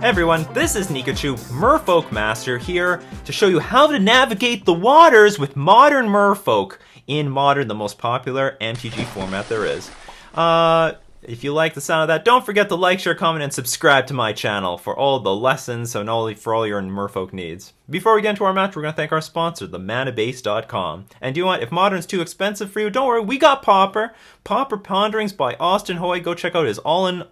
Hey everyone, this is Nikachu, Merfolk Master, here to show you how to navigate the waters with modern Merfolk in Modern, the most popular MTG format there is. If you like the sound of that, don't forget to like, share, comment, and subscribe to my channel for all the lessons and for all your Merfolk needs. Before we get into our match, we're going to thank our sponsor, the ManaBase.com. And do you know what? If Modern's too expensive for you, don't worry, we got Pauper. Pauper Ponderings by Austin Hoy. Go check out his all-in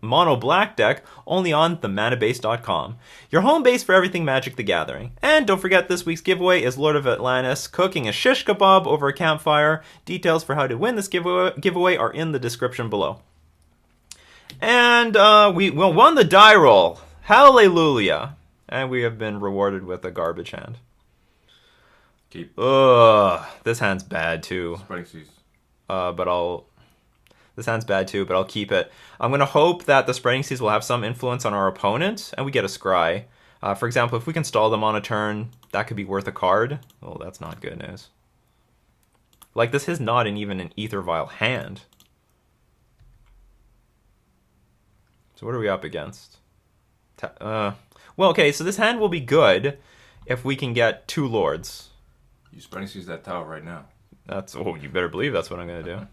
mono black deck, only on the ManaBase.com. Your home base for everything Magic the Gathering. And don't forget, this week's giveaway is Lord of Atlantis cooking a shish kebab over a campfire. Details for how to win this giveaway are in the description below. And we won the die roll. Hallelujah. And we have been rewarded with a garbage hand. Keep. Ugh, this hand's bad too. Spreading seas. This hand's bad too, but I'll keep it. I'm going to hope that the Spreading Seas will have some influence on our opponent, and we get a scry. For example, if we can stall them on a turn, that could be worth a card. Oh, that's not good news. Like, this is not even an Ether Vial hand. So what are we up against? Well, okay, so this hand will be good if we can get 2 Lords. You Spreading Seas that tower right now. Oh, you better believe that's what I'm going to do.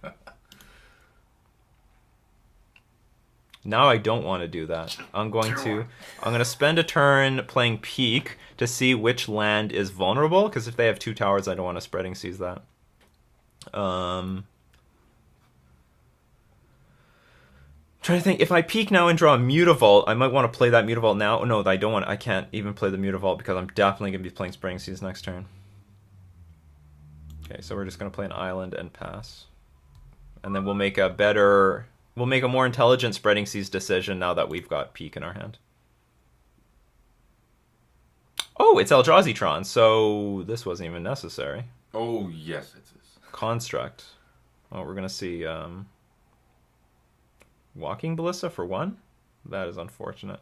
Now I don't want to do that. I'm going to spend a turn playing Peak to see which land is vulnerable, because if they have 2 towers, I don't want to Spreading Seas that. Trying to think, if I Peak now and draw a Mutavault, I might want to play that Mutavault now. Oh, no, I can't even play the Mutavault because I'm definitely going to be playing Spreading Seas next turn. Okay, so we're just going to play an island and pass. And then we'll make a more intelligent Spreading Seas decision now that we've got Peak in our hand. Oh, it's Eldrazi Tron, so this wasn't even necessary. Oh, yes, it is. Construct. Oh, we're going to see Walking Ballista for 1? That is unfortunate.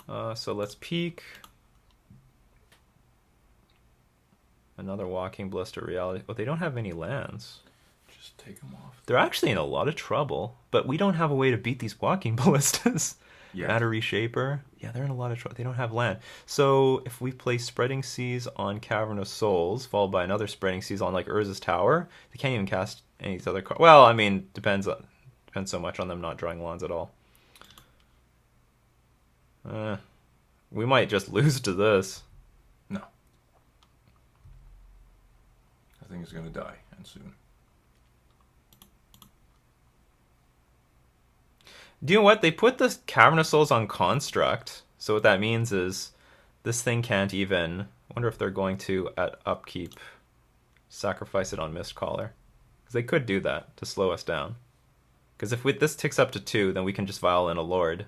So let's Peak. Another Walking Ballista reality. Oh, they don't have any lands. Just take them off. They're actually in a lot of trouble, but we don't have a way to beat these Walking Ballistas. Yeah. Matter Reshaper. Yeah, they're in a lot of trouble. They don't have land. So if we play Spreading Seas on Cavern of Souls, followed by another Spreading Seas on like Urza's Tower, they can't even cast any of these other cards. Well, I mean, depends so much on them not drawing lands at all. We might just lose to this. No. I think it's going to die, and soon. Do you know what? They put the Cavern of Souls on Construct. So what that means is this thing can't even... I wonder if they're going to, at upkeep, sacrifice it on Mistcaller. Because they could do that to slow us down. Because if this ticks up to 2, then we can just vial in a Lord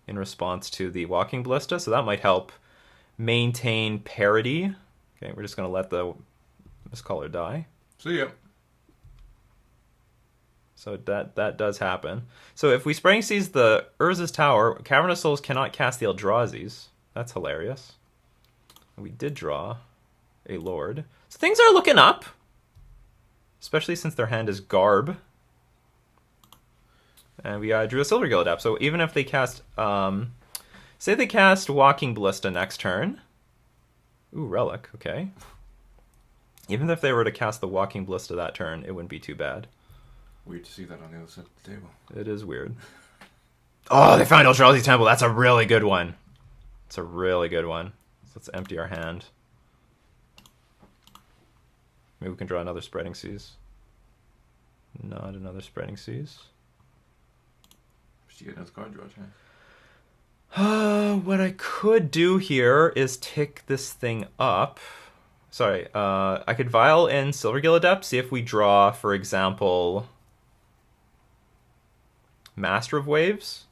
in response to the Walking Ballista. So that might help maintain parity. Okay, we're just going to let the Mistcaller die. See ya. So that does happen. So if we Spreading Seas the Urza's Tower, Cavern of Souls cannot cast the Eldrazi's. That's hilarious. We did draw a Lord. So things are looking up. Especially since their hand is Garb. And we drew a Silvergill Adept. So even if they cast... say they cast Walking Ballista next turn. Ooh, Relic, okay. Even if they were to cast the Walking Ballista that turn, it wouldn't be too bad. Weird to see that on the other side of the table. It is weird. Oh, they found Eldrazi Temple. That's a really good one. It's a really good one. So let's empty our hand. Maybe we can draw another Spreading Seas. Not another Spreading Seas. Should you get another card draw chance? What I could do here is tick this thing up. Sorry, I could vial in Silvergill Adept, see if we draw, for example... Master of Waves?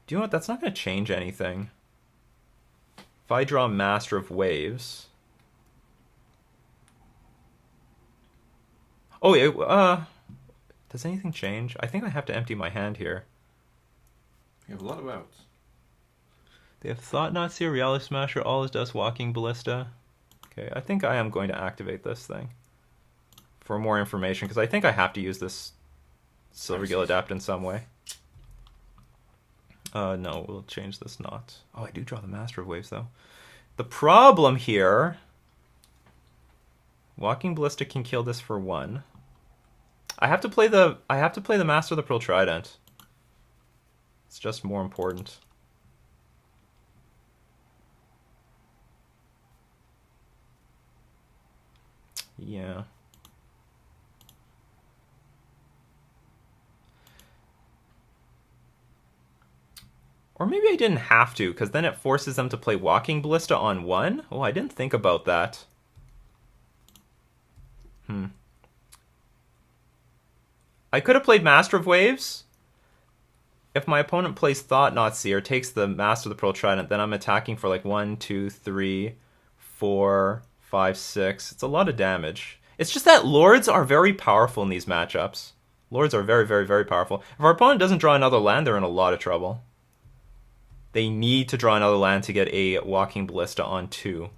Do you know what? That's not going to change anything. If I draw Master of Waves... Oh, does anything change? I think I have to empty my hand here. You have a lot of outs. They have Thought-Knot Seer, Reality Smasher, All Is Dust, Walking Ballista. Okay, I think I am going to activate this thing for more information, because I think I have to use this Silvergill Adapt in some way. No, we'll change this not. Oh, I do draw the Master of Waves, though. The problem here... Walking Ballista can kill this for 1. I have to play the Master of the Pearl Trident. It's just more important. Yeah. Or maybe I didn't have to, because then it forces them to play Walking Ballista on 1? Oh, I didn't think about that. I could have played Master of Waves. If my opponent plays Thought-Knot Seer, takes the Master of the Pearl Trident, then I'm attacking for like 1, 2, 3, 4, 5, 6. It's a lot of damage. It's just that Lords are very powerful in these matchups. Lords are very, very, very powerful. If our opponent doesn't draw another land, they're in a lot of trouble. They need to draw another land to get a Walking Ballista on 2.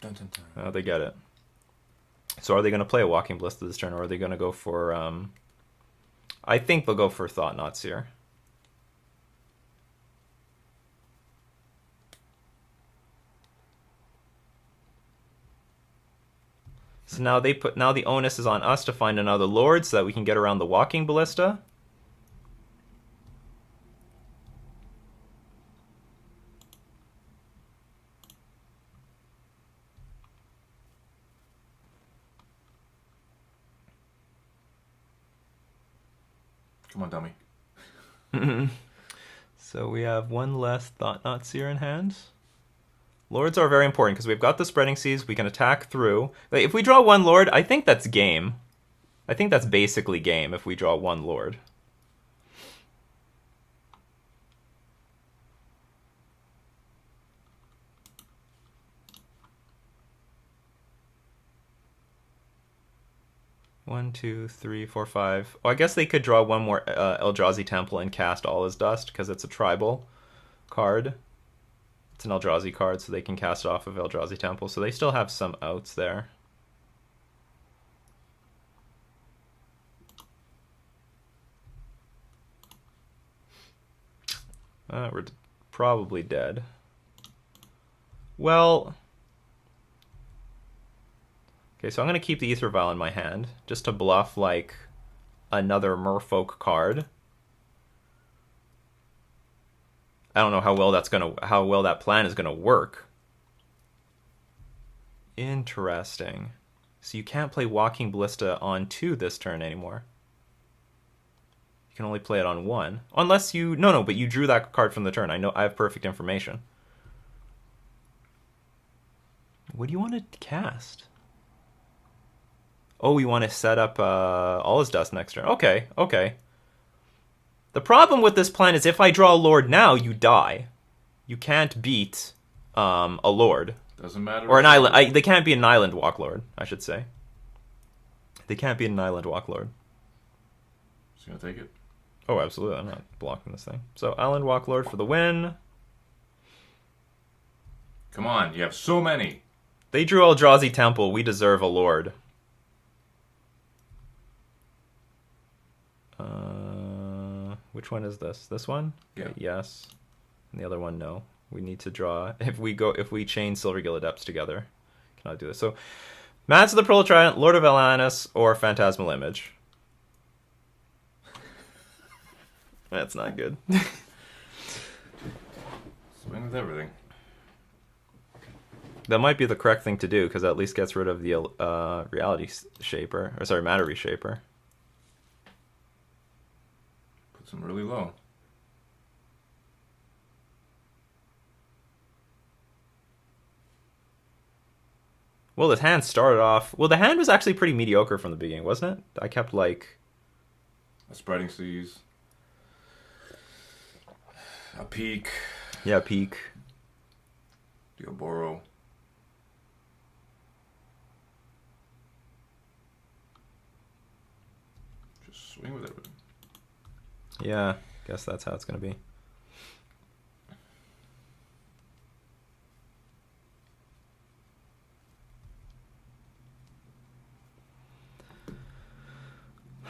Dun, dun, dun. They get it. So are they going to play a Walking Ballista this turn, or are they going to go for... I think they'll go for Thought-Knot Seer. So now the onus is on us to find another Lord so that we can get around the Walking Ballista. Come on, dummy. So we have one less Thought-Knot Seer in hand. Lords are very important because we've got the Spreading Seas. We can attack through. Like, if we draw 1 Lord, I think that's game. I think that's basically game if we draw 1 Lord. One, two, three, four, 5. Oh, I guess they could draw 1 more Eldrazi Temple and cast All Is Dust because it's a tribal card. It's an Eldrazi card, so they can cast it off of Eldrazi Temple. So they still have some outs there. We're probably dead. Well... Okay, so I'm going to keep the Aether Vial in my hand, just to bluff, like, another Merfolk card. I don't know how well that plan is gonna work. Interesting. So you can't play Walking Ballista on 2 this turn anymore. You can only play it on 1. Unless you... No, but you drew that card from the turn. I have perfect information. What do you want to cast? Oh, we want to set up All Is Dust next turn. Okay. The problem with this plan is if I draw a Lord now, you die. You can't beat a Lord. Doesn't matter. Or an island. They can't be an Island Walk Lord, I should say. They can't be an Island Walk Lord. Just gonna take it? Oh, absolutely. I'm not blocking this thing. So, Island Walk Lord for the win. Come on, you have so many. They drew Eldrazi Temple. We deserve a Lord. Which one is this? This one? Yeah. Okay, yes. And the other one, no. We need to draw... If we chain Silvergill Adepts together, cannot do this. So, Master of the Pearl Trident, Lord of Alanis, or Phantasmal Image. That's not good. Swing with everything. That might be the correct thing to do, because that at least gets rid of the Reality Shaper. Or sorry, Matter Reshaper. Puts them really low. Well, the hand started off... Well, the hand was actually pretty mediocre from the beginning, wasn't it? I kept, like... A Spreading Seas. A Peak. Yeah, Peak. Dioboro. Just swing with everything. Yeah, guess that's how it's going to be.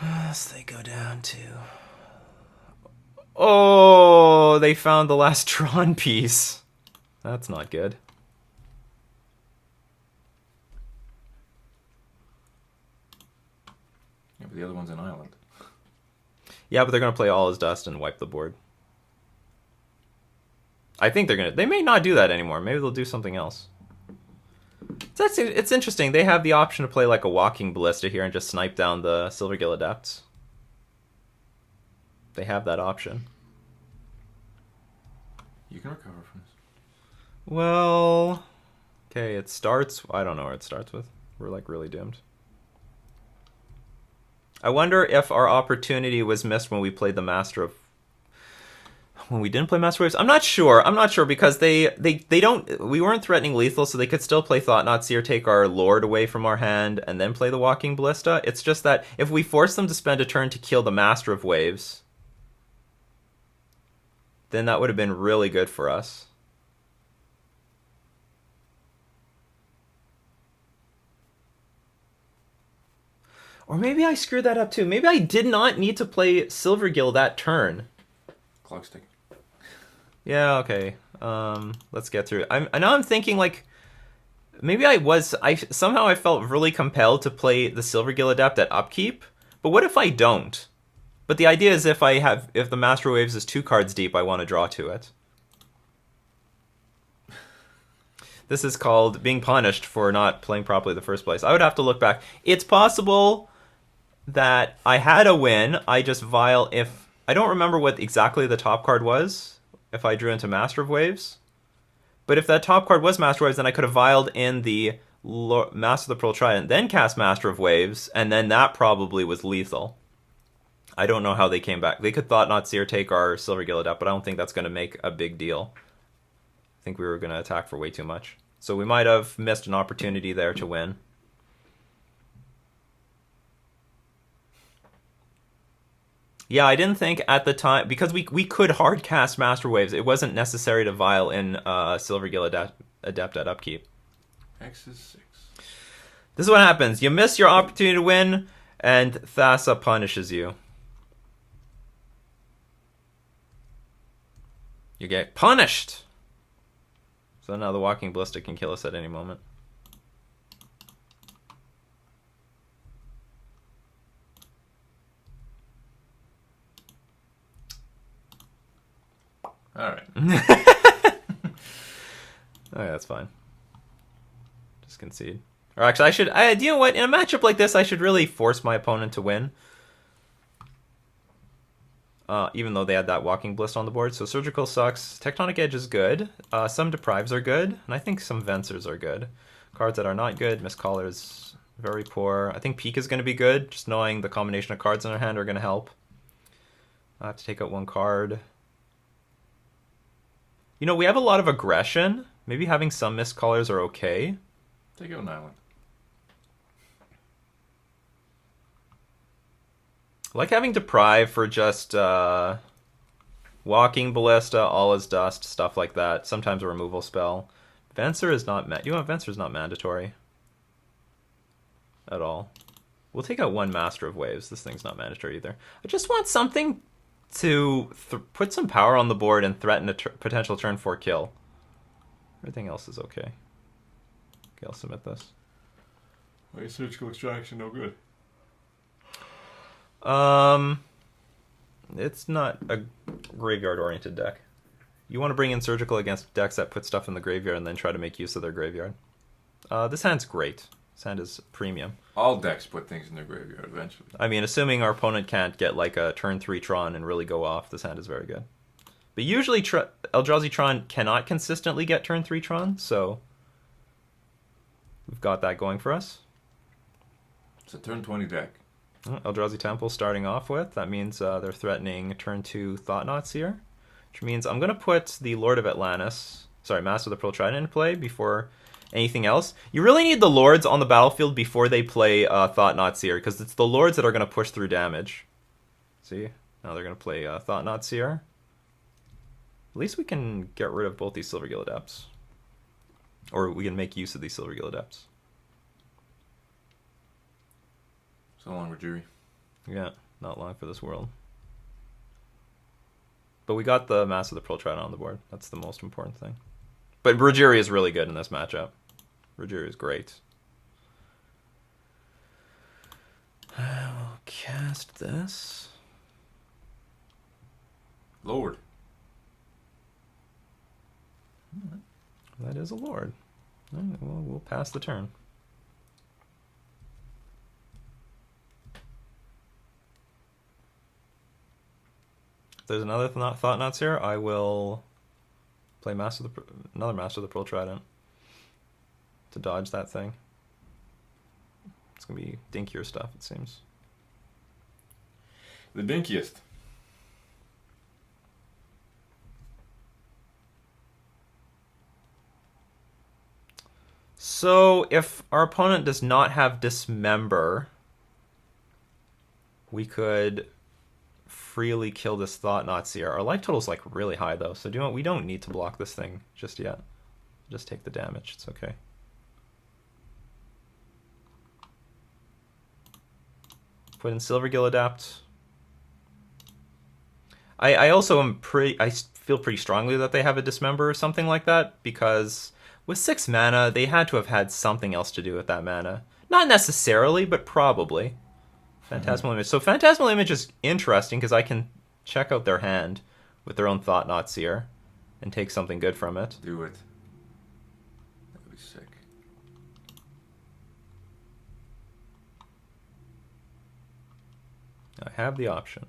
As they go down to Oh, they found the last Tron piece. That's not good. Yeah, but the other one's an island. Yeah, but they're going to play All Is Dust and wipe the board. I think they're going to... They may not do that anymore. Maybe they'll do something else. It's interesting. They have the option to play like a Walking Ballista here and just snipe down the Silvergill Adepts. They have that option. You can recover from this. Well... Okay, it starts... I don't know where it starts with. We're like really doomed. I wonder if our opportunity was missed when we played the Master of... When we didn't play Master Waves? I'm not sure. I'm not sure because they don't... We weren't threatening lethal, so they could still play Thought-Knot Seer, take our Lord away from our hand, and then play the Walking Ballista. It's just that if we force them to spend a turn to kill the Master of Waves, then that would have been really good for us. Or maybe I screwed that up too. Maybe I did not need to play Silvergill that turn. Clock stick. Yeah, okay. Let's get through it. Now I'm thinking like maybe somehow I felt really compelled to play the Silvergill Adept at upkeep. But what if I don't? But the idea is if the Master Waves is 2 cards deep, I want to draw to it. This is called being punished for not playing properly in the first place. I would have to look back. It's possible that I had a win. I just vial if... I don't remember what exactly the top card was, if I drew into Master of Waves. But if that top card was Master of Waves, then I could have vialed in the Master of the Pearl Trident, then cast Master of Waves, and then that probably was lethal. I don't know how they came back. They could Thought-Knot Seer take our Silvergill Adept, but I don't think that's going to make a big deal. I think we were going to attack for way too much. So we might have missed an opportunity there to win. Yeah, I didn't think at the time, because we could hard cast Master Waves. It wasn't necessary to vial in Silvergill Adept at upkeep. X is 6. This is what happens. You miss your opportunity to win, and Thassa punishes you. You get punished! So now the Walking Ballista can kill us at any moment. Alright. Okay, that's fine. Just concede. Or actually, you know what? In a matchup like this, I should really force my opponent to win. Even though they had that Walking Ballista on the board. So Surgical sucks. Tectonic Edge is good. Some Deprives are good. And I think some Vencers are good. Cards that are not good. Mistcaller is very poor. I think Peak is going to be good. Just knowing the combination of cards in our hand are going to help. I have to take out 1 card. You know, we have a lot of aggression. Maybe having some Mistcallers are okay. Take out an island. I like having Deprive for just Walking Ballista, All Is Dust, stuff like that. Sometimes a removal spell. Venser is not... You know, Venser is not mandatory. At all. We'll take out 1 Master of Waves. This thing's not mandatory either. I just want something to put some power on the board and threaten a potential turn 4 kill. Everything else is okay. Okay, I'll submit this. Why is Surgical Extraction no good? It's not a graveyard-oriented deck. You want to bring in Surgical against decks that put stuff in the graveyard and then try to make use of their graveyard. This hand's great. This hand is premium. All decks put things in their graveyard eventually. I mean, assuming our opponent can't get like a turn 3 Tron and really go off, this hand is very good. But usually Eldrazi Tron cannot consistently get turn 3 Tron, so we've got that going for us. It's a turn 20 deck. Eldrazi Temple starting off with. That means they're threatening turn 2 Thought-Knot Seer, which means I'm going to put the Lord of Atlantis, Master of the Pearl Trident into play before anything else. You really need the Lords on the battlefield before they play Thought-Knot Seer, because it's the Lords that are going to push through damage. See? Now they're going to play Thought-Knot Seer. At least we can get rid of both these Silvergill Adepts. Or we can make use of these Silvergill Adepts. So long, Rajiri. Yeah, not long for this world. But we got the Master of the Pearl Trident on the board. That's the most important thing. But Rajiri is really good in this matchup. Rajiri is great. I'll cast this. Lord. That is a Lord. All right, well, we'll pass the turn. If there's another Thought Knots here, I will play another Master of the Pearl Trident to dodge that thing. It's going to be dinkier stuff, it seems. The dinkiest. So, if our opponent does not have Dismember, we could freely kill this Thought Seer. Our life total is like really high though, so we don't need to block this thing just yet. Just take the damage, it's okay. Put in Silvergill Adapt. I also I feel pretty strongly that they have a Dismember or something like that, because with 6 mana, they had to have had something else to do with that mana. Not necessarily, but probably. Phantasmal Image. So Phantasmal Image is interesting because I can check out their hand with their own Thought Seer and take something good from it. Do it. That would be sick. I have the option.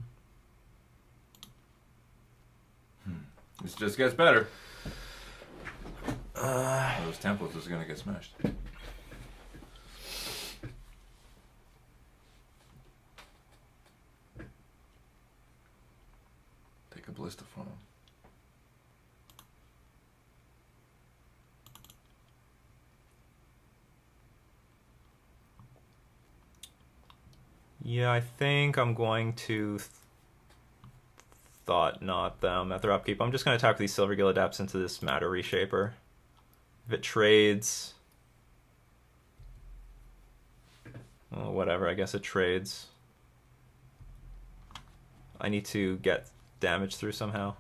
This just gets better. Those temples is going to get smashed. Take a blister from him. Yeah, I think I'm going to Thought Knot them at their upkeep. I'm just going to attack these Silvergill Adapts into this Matter Reshaper. If it trades... well, whatever, I guess it trades. I need to get damage through somehow.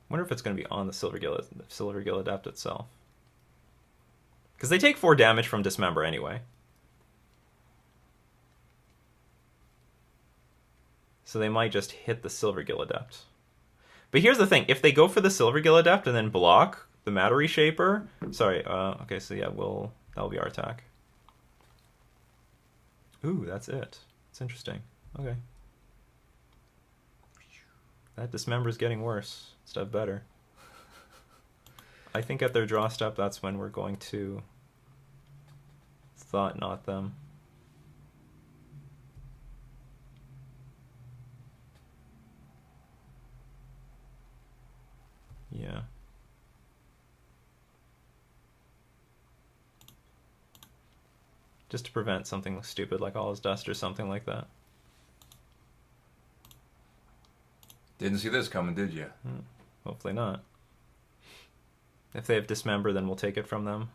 Wonder if it's going to be on the Silvergill Adapt itself. Because they take 4 damage from Dismember anyway. So they might just hit the Silvergill Adept. But here's the thing. If they go for the Silvergill Adept and then block the Matter Reshaper... sorry, okay, so yeah, that'll be our attack. Ooh, that's it. It's interesting. Okay. That Dismember's getting worse instead of better. I think at their draw step, that's when we're going to Thought Knot them. Yeah. Just to prevent something stupid like All Is Dust or something like that. Didn't see this coming, did you? Hopefully not. If they have Dismember, then we'll take it from them.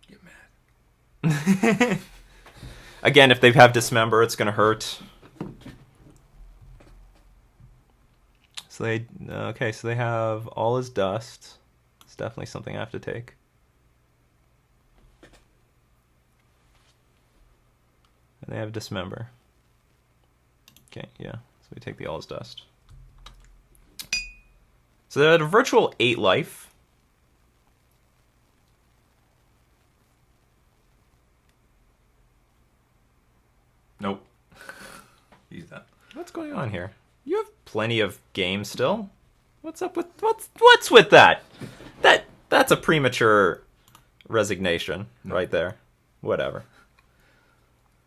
Get mad. Again, if they have Dismember, it's going to hurt. So they have All Is Dust. It's definitely something I have to take. And they have Dismember. Okay, yeah. So we take the All Is Dust. So they're at a virtual 8 life. Nope. He's done. What's going on here? You have plenty of games still. What's up with what's with that? That's a premature resignation right there. Whatever.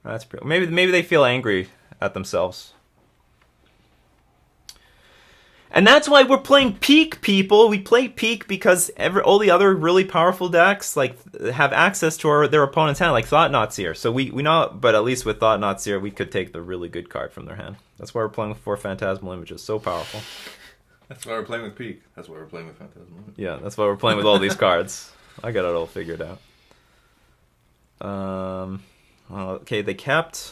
That's maybe they feel angry at themselves. And that's why we're playing Peak, people. We play Peak because all the other really powerful decks have access to their opponent's hand, like Thought Knot Seer. So we know, but at least with Thought Knot Seer, we could take the really good card from their hand. That's why we're playing with 4 Phantasmal Images. So powerful. That's why we're playing with Peak. That's why we're playing with Phantasmal Image. Yeah, that's why we're playing with all these cards. I got it all figured out. Well, okay, they kept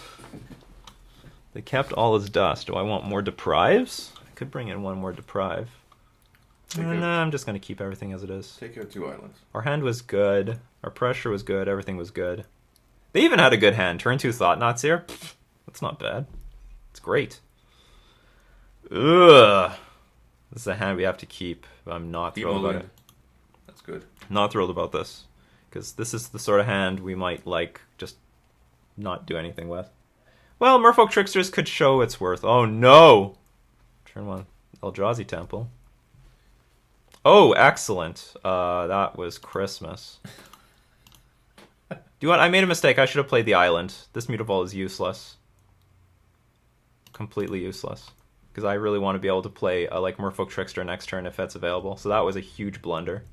all his dust. Do I want more deprives? I could bring in one more deprive. No, I'm just going to keep everything as it is. Take out 2 islands. Our hand was good. Our pressure was good. Everything was good. They even had a good hand. Turn 2 Thought-Knots here. That's not bad. It's great. Ugh. This is a hand we have to keep. I'm not thrilled about it. That's good. Not thrilled about this. Because this is the sort of hand we might, like, just not do anything with. Well, Merfolk Tricksters could show its worth. Oh, no! Turn 1. Eldrazi Temple. Oh, excellent. That was Christmas. Do you know what? I made a mistake. I should have played the island. This Mutavault is useless. Completely useless. Because I really want to be able to play like Merfolk Trickster next turn if that's available. So that was a huge blunder.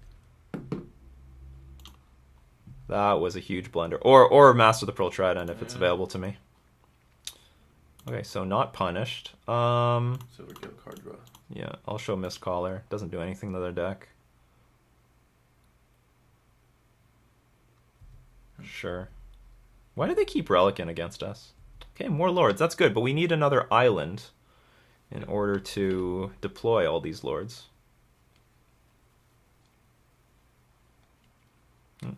That was a huge blunder. Or Master the Pearl Trident if it's available to me. Okay, so not punished. Silvergill card draw. Yeah, I'll show Mist Caller. Doesn't do anything to their deck. Sure. Why do they keep Relic in against us? Okay, more lords. That's good, but we need another island in order to deploy all these lords.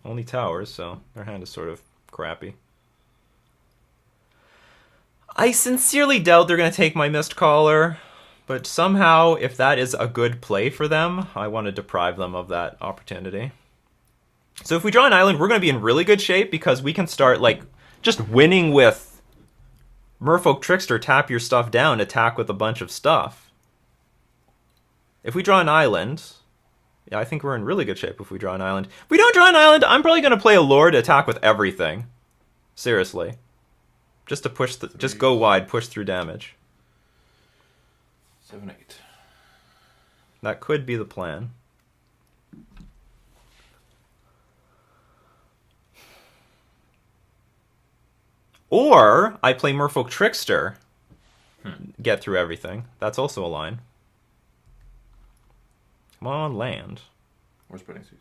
Only towers, so their hand is sort of crappy. I sincerely doubt they're going to take my Mist Caller, but somehow, if that is a good play for them, I want to deprive them of that opportunity. So if we draw an island, we're going to be in really good shape because we can start, like, just winning with Merfolk Trickster, tap your stuff down, attack with a bunch of stuff. If we draw an island, yeah, I think we're in really good shape if we draw an island. If we don't draw an island, I'm probably going to play a Lord, attack with everything. Seriously. Just to push, just go wide, push through damage. 7/8. That could be the plan. Or I play Merfolk Trickster, get through everything. That's also a line. Come on, land. Or Spreading Seas.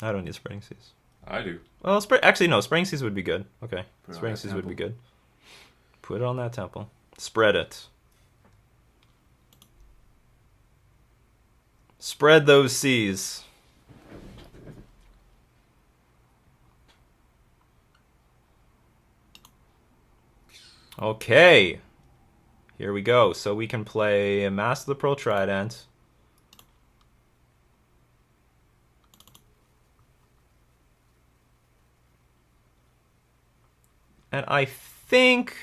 I don't need Spreading Seas. I do. Well, actually, no. Spreading Seas would be good. Okay. Spreading Seas would be temple. good. Put it on that temple. Spread it. Spread those seas. Okay. Here we go. So we can play Master of the Pearl Trident. And I think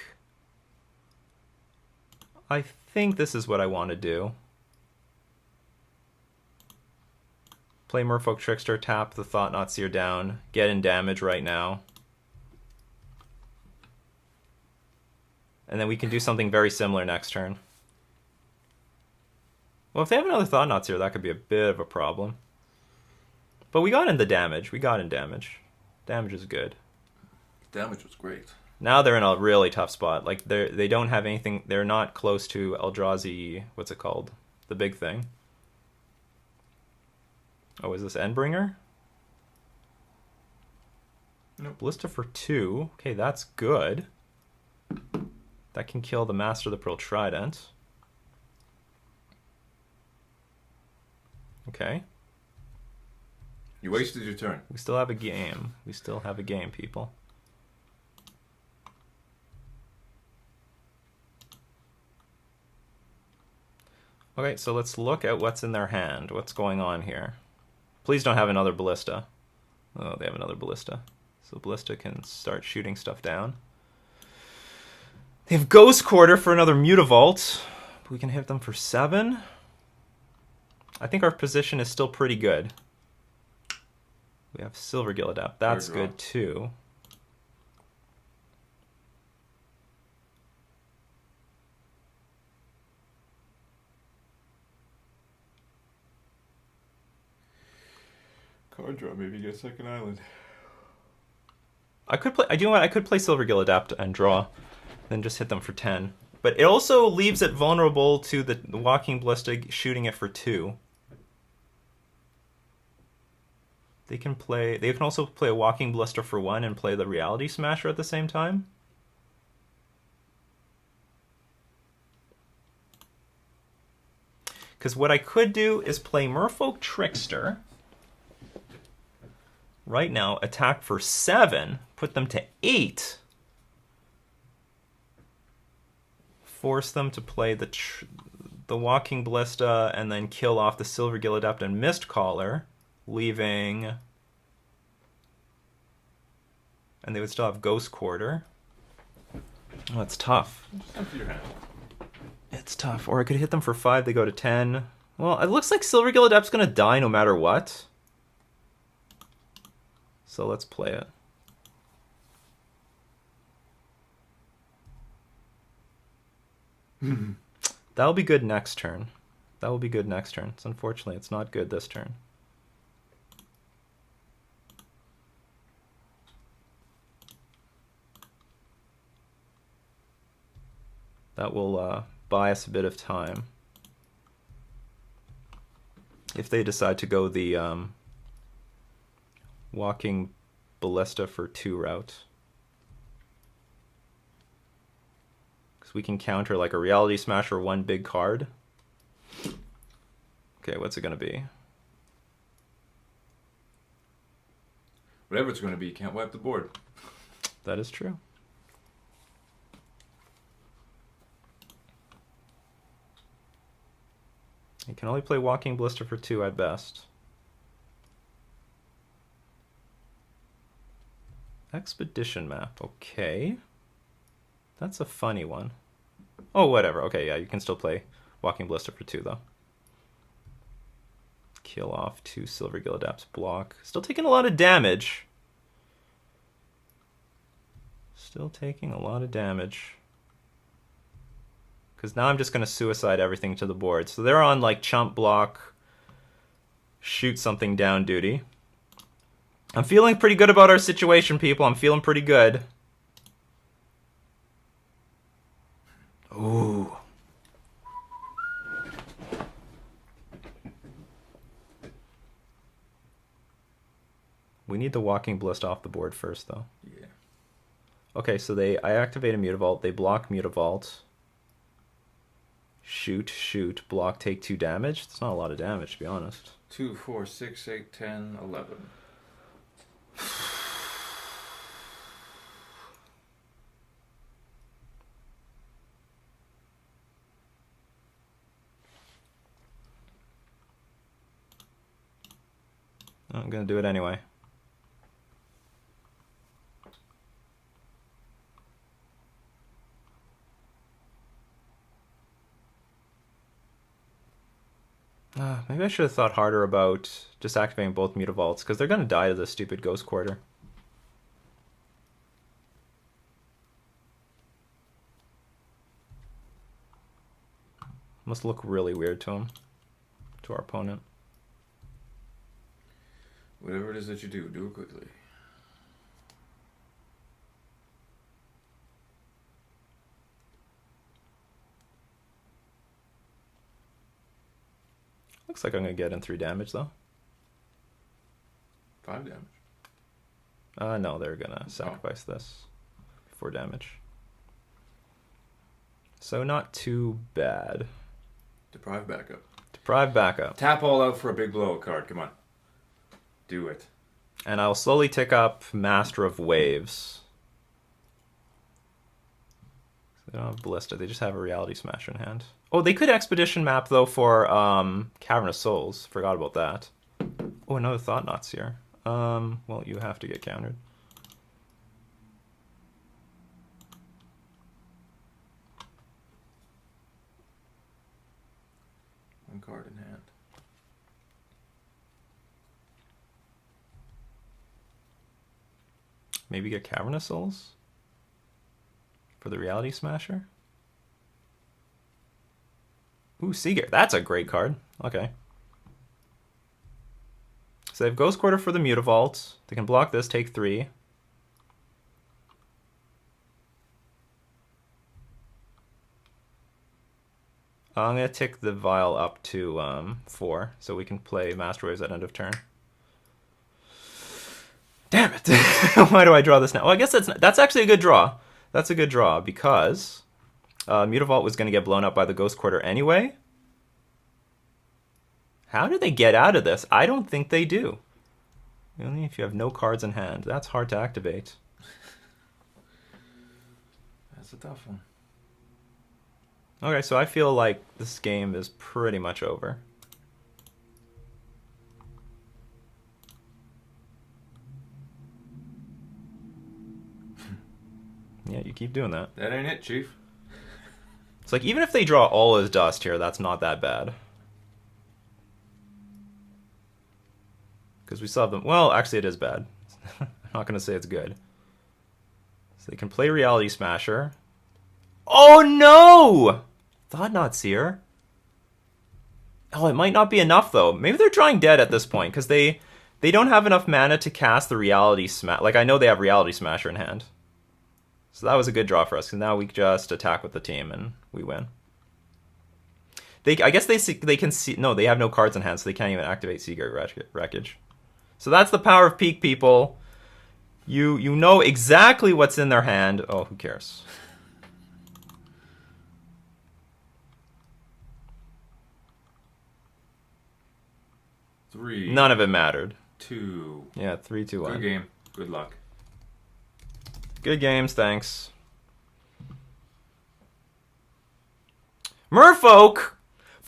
this is what I want to do. Play Merfolk Trickster, tap the Thought-Knot Seer down, get in damage right now. And then we can do something very similar next turn. Well, if they have another Thought-Knot Seer, that could be a bit of a problem. But we got in the damage. We got in damage. Damage is good. Damage was great. Now they're in a really tough spot. Like they don't have anything. They're not close to Eldrazi. What's it called? The big thing. Oh, is this Endbringer? Nope. Ballista for 2. Okay, that's good. That can kill the Master of the Pearl Trident. Okay. You wasted your turn. We still have a game. We still have a game, people. Okay, so let's look at what's in their hand. What's going on here? Please don't have another Ballista. Oh, they have another Ballista. So Ballista can start shooting stuff down. They have Ghost Quarter for another Mutavault. We can hit them for 7. I think our position is still pretty good. We have Silvergill Adapt. That's good too. Card draw, maybe get a second island. I could play. I do know what I could play Silvergill Adapt and draw, then just hit them for 10. But it also leaves it vulnerable to the Walking Ballista shooting it for 2. They can play. They can also play a Walking Ballista for 1 and play the Reality Smasher at the same time. Because what I could do is play Merfolk Trickster. Right now, attack for 7, put them to 8. Force them to play the Walking Ballista and then kill off the Silvergill Adept and Mistcaller, leaving... And they would still have Ghost Quarter. Oh, it's tough. Just empty your hand. It's tough. Or I could hit them for 5, they go to 10. Well, it looks like Silvergill Adept's going to die no matter what. So let's play it. That'll be good next turn. That will be good next turn. So unfortunately, it's not good this turn. That will buy us a bit of time. If they decide to go the Walking Ballista for 2 route. Because we can counter like a Reality Smasher 1 big card. Okay, what's it going to be? Whatever it's going to be, you can't wipe the board. That is true. You can only play Walking Ballista for 2 at best. Expedition map, okay. That's a funny one. Oh, whatever. Okay, yeah, you can still play Walking Ballista for 2, though. Kill off 2 Silvergill Adepts, block. Still taking a lot of damage. Still taking a lot of damage. Because now I'm just going to suicide everything to the board. So they're on, like, chump block, shoot something down duty. I'm feeling pretty good about our situation, people. I'm feeling pretty good. Ooh. We need the Walking Ballista off the board first, though. Yeah. Okay, so I activate a Mutavault. They block Mutavault. Shoot, shoot, block, take 2 damage. It's not a lot of damage, to be honest. 2, 4, 6, 8, 10, 11. I'm going to do it anyway. Maybe I should have thought harder about just activating both Mutavaults, because they're going to die to this stupid Ghost Quarter. Must look really weird to him, to our opponent. Whatever it is that you do, do it quickly. Looks like I'm going to get in 3 damage, though. 5 damage. No, they're going to sacrifice this. 4 damage. So not too bad. Deprive backup. Deprive backup. Tap all out for a big blow card. Come on. Do it. And I'll slowly tick up Master of Waves. They don't have Ballista, they just have a Reality Smasher in hand. Oh, they could Expedition map, though, for Cavern of Souls. Forgot about that. Oh, another Thought-Knot's here. Well, you have to get countered. One card in hand. Maybe get Cavern of Souls? For the Reality Smasher? Ooh, Seager. That's a great card. Okay. So they have Ghost Quarter for the Mutavault. They can block this, take 3. I'm going to tick the Vial up to 4, so we can play Master Waves at end of turn. Damn it! Why do I draw this now? Well, I guess that's actually a good draw. That's a good draw because Mutavault was going to get blown up by the Ghost Quarter anyway. How do they get out of this? I don't think they do. Only if you have no cards in hand. That's hard to activate. That's a tough one. Okay, so I feel like this game is pretty much over. Yeah, you keep doing that. That ain't it, Chief. It's like, even if they draw all his dust here, that's not that bad. Because we still have them. Well, actually, it is bad. I'm not going to say it's good. So they can play Reality Smasher. Oh, no! Thought Not Seer. Oh, it might not be enough, though. Maybe they're drawing dead at this point, because they don't have enough mana to cast the Reality Smash. Like, I know they have Reality Smasher in hand. So that was a good draw for us, because now we just attack with the team, and we win. I guess they can see... No, they have no cards in hand, so they can't even activate Seagate Wreckage. So that's the power of Peak, people. You know exactly what's in their hand. Oh, who cares? Three. None of it mattered. 2. Yeah, 3, 2, 1. Good game. Good luck. Good games, thanks. Merfolk!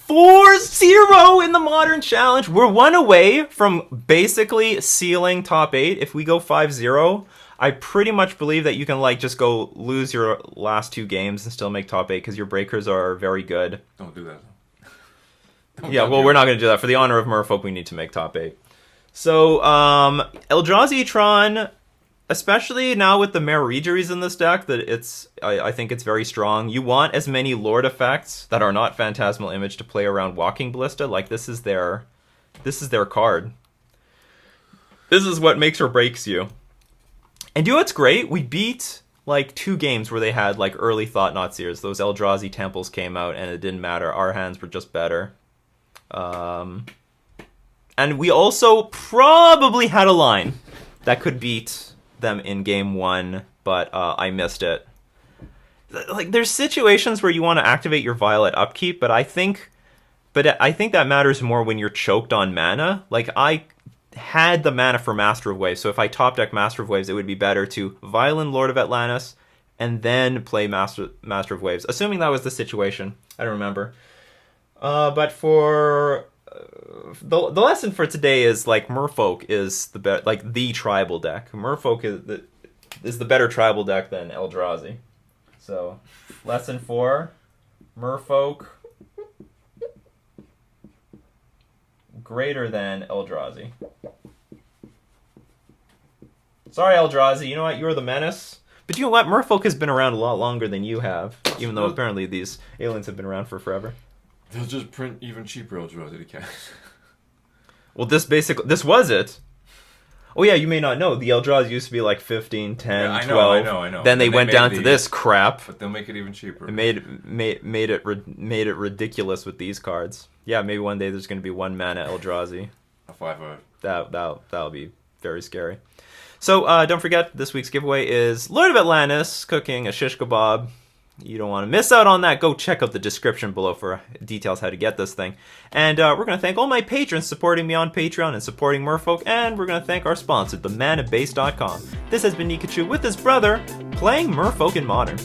4-0 in the Modern Challenge. We're one away from basically sealing top 8. If we go 5-0, I pretty much believe that you can like just go lose your last 2 games and still make top 8 because your breakers are very good. Don't do that. Yeah, well, we're not going to do that. For the honor of Merfolk, we need to make top 8. So, Eldrazi Tron, especially now with the Mare Regeries in this deck, that I think it's very strong. You want as many Lord effects that are not Phantasmal Image to play around Walking Ballista. Like, this is their card. This is what makes or breaks you. And you know what's great? We beat like 2 games where they had like early Thought Not Seers. Those Eldrazi Temples came out and it didn't matter. Our hands were just better. And we also probably had a line that could beat them in game 1, but I missed it. Like, there's situations where you want to activate your Violet upkeep, but I think that matters more when you're choked on mana. Like, I had the mana for Master of Waves, so if I top deck Master of Waves, it would be better to Violin Lord of Atlantis and then play Master of Waves, assuming that was the situation. I don't remember. But for the lesson for today is like Merfolk is the tribal deck. Merfolk is the better tribal deck than Eldrazi. So, lesson 4, Merfolk greater than Eldrazi. Sorry, Eldrazi. You know what? You're the menace. But you know what? Merfolk has been around a lot longer than you have, even though apparently these aliens have been around for forever. They'll just print even cheaper Eldrazi to cast. Well, this was it. Oh yeah, you may not know. The Eldrazi used to be like 15, 10, 12. I know. Then they went down to this crap. But they'll make it even cheaper. It made it ridiculous with these cards. Yeah, maybe one day there's going to be 1 mana Eldrazi. A 5/0. That'll be very scary. So don't forget, this week's giveaway is Lord of Atlantis cooking a shish kebab. You don't want to miss out on that. Go check out the description below for details how to get this thing. And we're going to thank all my patrons supporting me on Patreon and supporting Merfolk. And we're going to thank our sponsor, themanabase.com. This has been Nikachu with his brother, playing Merfolk in Modern.